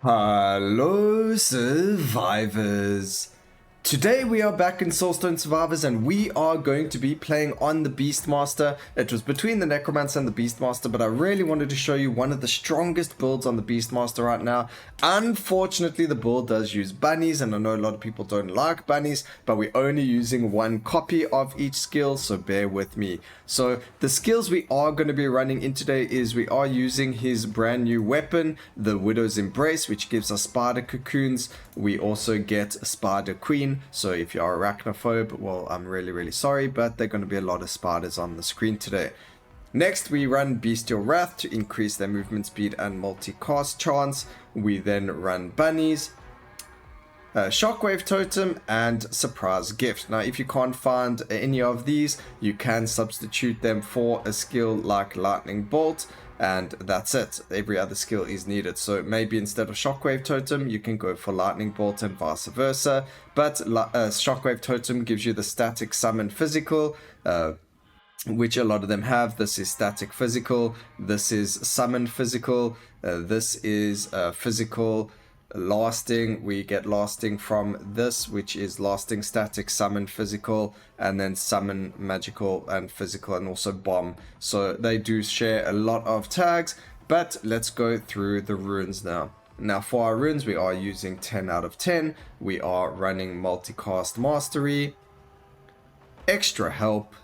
Hello, survivors! Today we are back in Soulstone Survivors and we are going to be playing on the Beastmaster. It was between the Necromancer and the Beastmaster, but I really wanted to show you one of the strongest builds on the Beastmaster right now. Unfortunately, the build does use bunnies, and I know a lot of people don't like bunnies, but we're only using one copy of each skill, so bear with me. So the skills we are going to be running in today is we are using his brand new weapon, the Widow's Embrace, which gives us spider cocoons. We also get Spider Queen. So if you are arachnophobe, well, I'm really sorry, but there are going to be a lot of spiders on the screen today. Next, we run Bestial Wrath to increase their movement speed and multicast chance. We then run bunnies, Shockwave Totem, and Surprise Gift. Now, if you can't find any of these, you can substitute them for a skill like Lightning Bolt, and that's it. Every other skill is needed. So maybe instead of Shockwave Totem, you can go for Lightning Bolt and vice versa. But Shockwave Totem gives you the static summon physical, which a lot of them have. This is static physical. This is summon physical. This is physical lasting. We get lasting from this, which is lasting, static, summon, physical, and then summon, magical, and physical, and also bomb. So they do share a lot of tags, but let's go through the runes now. Now for our runes, we are using 10 out of 10. We are running multicast mastery, extra help,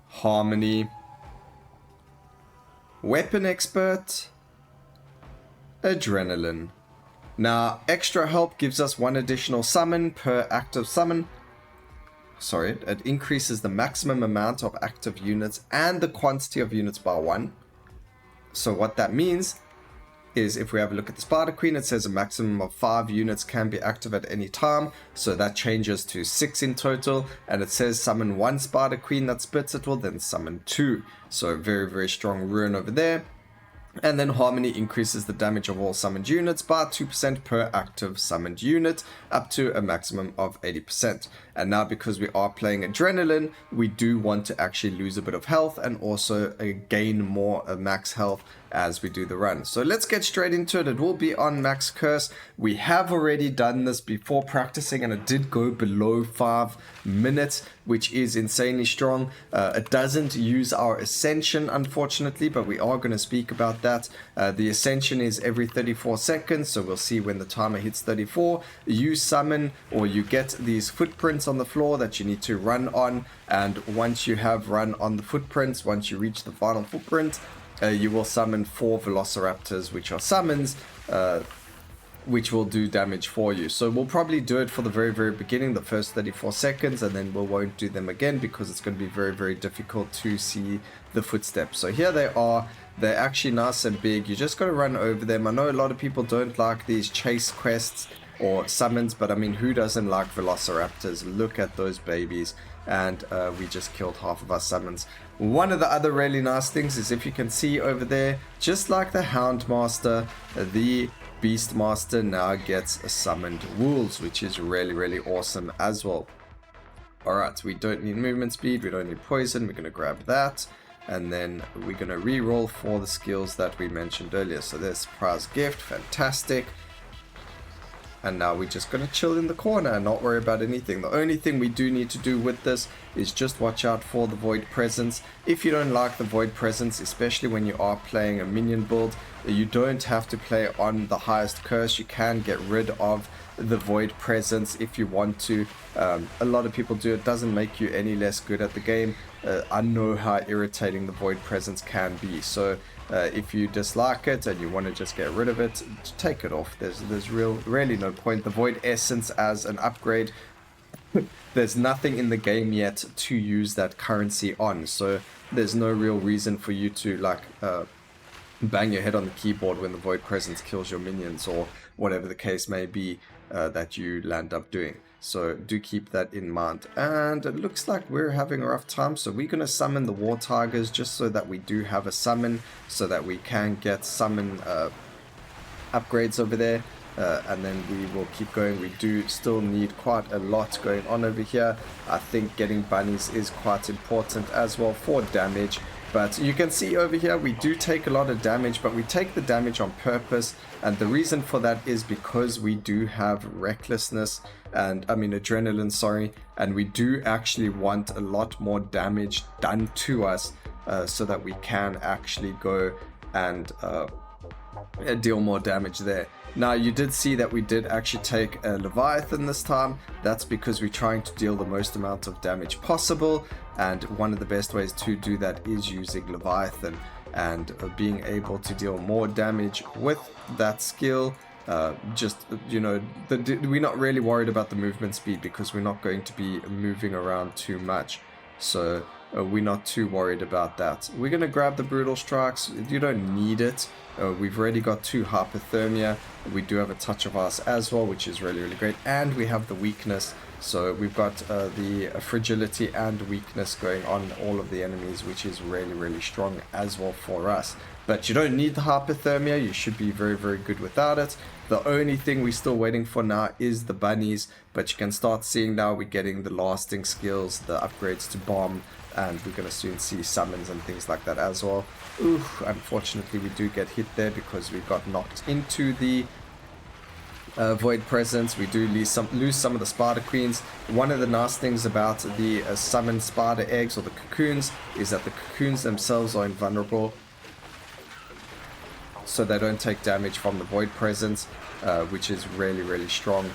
harmony, weapon expert, adrenaline. Now, extra help gives us one additional summon per active summon. Sorry, it increases the maximum amount of active units and the quantity of units by 1. So what that means is if we have a look at the Spider Queen, it says a maximum of 5 units can be active at any time. So that changes to 6 in total. And it says summon 1 Spider Queen that spits it will then summon 2. So very strong rune over there. And then Harmony increases the damage of all summoned units by 2% per active summoned unit, up to a maximum of 80%. And now because we are playing Adrenaline, we do want to actually lose a bit of health and also gain more max health as we do the run. So let's get straight into it. It will be on max curse. We have already done this before practicing and it did go below 5 minutes, which is insanely strong. It doesn't use our ascension, unfortunately, but we are going to speak about that. The ascension is every 34 seconds, so we'll see when the timer hits 34. You summon or you get these footprints on the floor that you need to run on, and once you have run on the footprints, once you reach the final footprint, you will summon 4 velociraptors, which are summons, which will do damage for you. So we'll probably do it for the very beginning, the first 34 seconds, and then we won't do them again because it's going to be very difficult to see the footsteps. So here they are. They're actually nice and big. You just got to run over them. I know a lot of people don't like these chase quests or summons, but I mean, who doesn't like velociraptors? Look at those babies. And we just killed half of our summons. One of the other really nice things is if you can see over there, just like the Houndmaster, the Beastmaster now gets summoned wolves, which is really awesome as well. Alright, we don't need movement speed, we don't need poison, we're going to grab that. And then we're going to re-roll for the skills that we mentioned earlier. So there's Surprise Gift, fantastic. And now we're just going to chill in the corner and not worry about anything. The only thing we do need to do with this is just watch out for the Void Presence. If you don't like the Void Presence, especially when you are playing a minion build, you don't have to play on the highest curse. You can get rid of the Void Presence if you want to. A lot of people do. It doesn't make you any less good at the game. I know how irritating the Void Presence can be. So if you dislike it and you want to just get rid of it, take it off. There's really no point. The Void Essence as an upgrade, there's nothing in the game yet to use that currency on. So there's no real reason for you to like bang your head on the keyboard when the Void Presence kills your minions or whatever the case may be that you land up doing. So do keep that in mind. And it looks like we're having a rough time, so we're going to summon the War Tigers just so that we do have a summon, so that we can get summon upgrades over there. And then we will keep going. We do still need quite a lot going on over here. I think getting bunnies is quite important as well for damage. But you can see over here, we do take a lot of damage, but we take the damage on purpose. And the reason for that is because we do have recklessness and, adrenaline, sorry. And we do actually want a lot more damage done to us so that we can actually go and deal more damage there. Now, you did see that we did actually take a Leviathan this time. That's because we're trying to deal the most amount of damage possible, and one of the best ways to do that is using Leviathan and being able to deal more damage with that skill. We're not really worried about the movement speed because we're not going to be moving around too much, so we're not too worried about that. We're going to grab the Brutal Strikes. You don't need it. We've already got 2 Hypothermia. We do have a Touch of Ice as well, which is really, really great. And we have the Weakness. So we've got the Fragility and Weakness going on all of the enemies, which is really, really strong as well for us. But you don't need the Hypothermia. You should be very, very good without it. The only thing we're still waiting for now is the bunnies. But you can start seeing now we're getting the lasting skills, the upgrades to bomb. And we're going to soon see summons and things like that as well. Oof, unfortunately we do get hit there because we got knocked into the Void Presence. We do lose some of the Spider Queens. One of the nice things about the summoned spider eggs or the cocoons is that the cocoons themselves are invulnerable, so they don't take damage from the Void Presence, which is really, really strong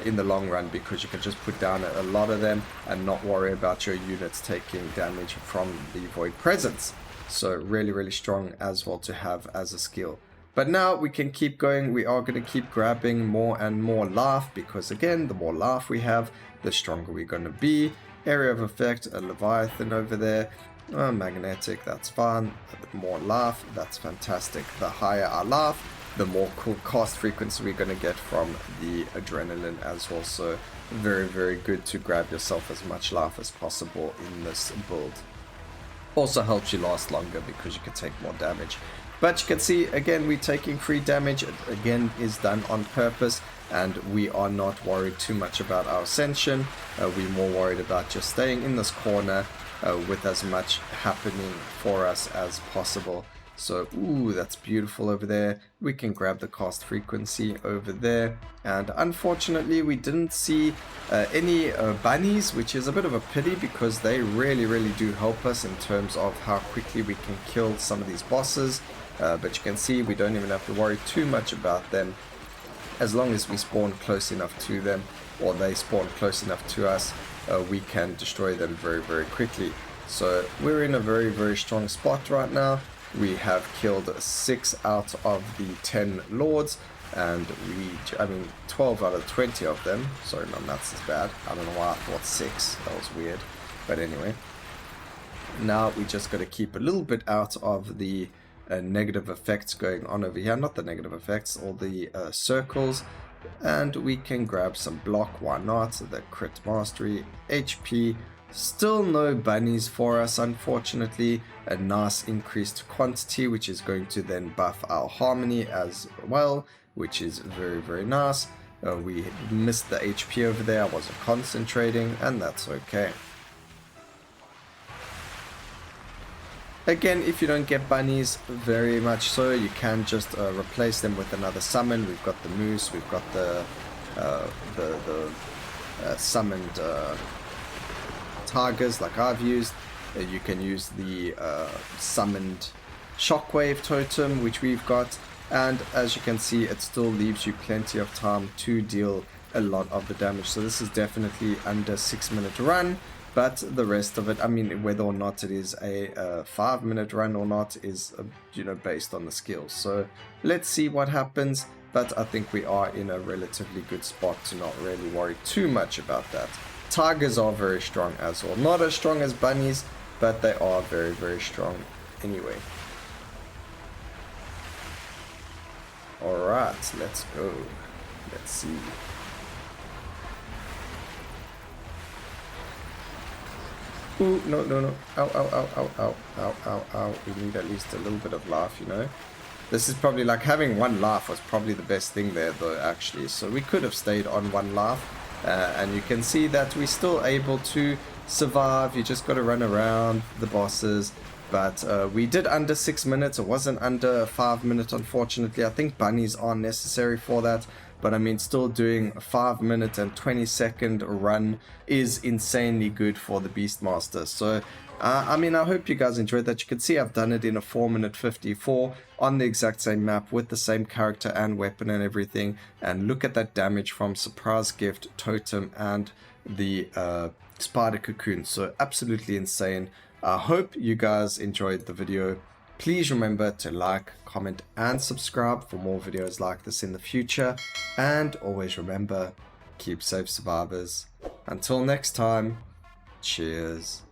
in the long run, because you can just put down a lot of them and not worry about your units taking damage from the Void Presence. So really, really strong as well to have as a skill. But now we can keep going. We are going to keep grabbing more and more life, because again, the more life we have, the stronger we're going to be. Area of Effect, a Leviathan over there. Magnetic, that's fine. A bit more life, that's fantastic. The higher our life, the more cool cast frequency we're going to get from the adrenaline as well. So very, very good to grab yourself as much life as possible in this build. Also helps you last longer because you can take more damage. But you can see, again, we're taking free damage. It, again, is done on purpose, and we are not worried too much about our ascension. We're more worried about just staying in this corner with as much happening for us as possible. So, ooh, that's beautiful over there. We can grab the cast frequency over there. And unfortunately, we didn't see any bunnies, which is a bit of a pity because they really, really do help us in terms of how quickly we can kill some of these bosses. But you can see we don't even have to worry too much about them. As long as we spawn close enough to them, or they spawn close enough to us, we can destroy them very, very quickly. So we're in a very, very strong spot right now. We have killed 6 out of the 10 lords, and 12 out of 20 of them. Sorry, my maths is bad. I don't know why I thought 6. That was weird. But anyway, now we just got to keep a little bit out of the negative effects going on over here. Not the negative effects, all the circles. And we can grab some block, why not? The crit mastery, HP. Still no bunnies for us, unfortunately. A nice increased quantity, which is going to then buff our harmony as well, which is very, very nice. We missed the HP over there. I wasn't concentrating, and that's okay. Again, if you don't get bunnies, very much so, you can just replace them with another summon. We've got the moose, we've got the summoned tigers like I've used. You can use the summoned shockwave totem, which we've got, and as you can see, it still leaves you plenty of time to deal a lot of the damage. So this is definitely under 6-minute run, but the rest of it, whether or not it is a 5-minute run or not is based on the skills. So let's see what happens, but I think we are in a relatively good spot to not really worry too much about that. Tigers are very strong as well. Not as strong as bunnies, but they are very, very strong anyway. Alright, let's go. Let's see. Ooh, no. Ow, ow, ow, ow, ow, ow, ow, ow. We need at least a little bit of life, This is probably like having 1 life was probably the best thing there, though, actually. So we could have stayed on 1 life. And you can see that we're still able to survive. You just got to run around the bosses But we did under 6 minutes. It wasn't under 5 minutes, unfortunately. I think bunnies are necessary for that. But I mean, still doing a 5 minute and 20-second run is insanely good for the Beastmaster. So, I mean, I hope you guys enjoyed that. You can see I've done it in a 4 minute 54 on the exact same map with the same character and weapon and everything. And look at that damage from Surprise Gift, Totem, and the Spider Cocoon. So, absolutely insane. I hope you guys enjoyed the video. Please remember to like, comment, and subscribe for more videos like this in the future. And always remember, keep safe, survivors. Until next time, cheers.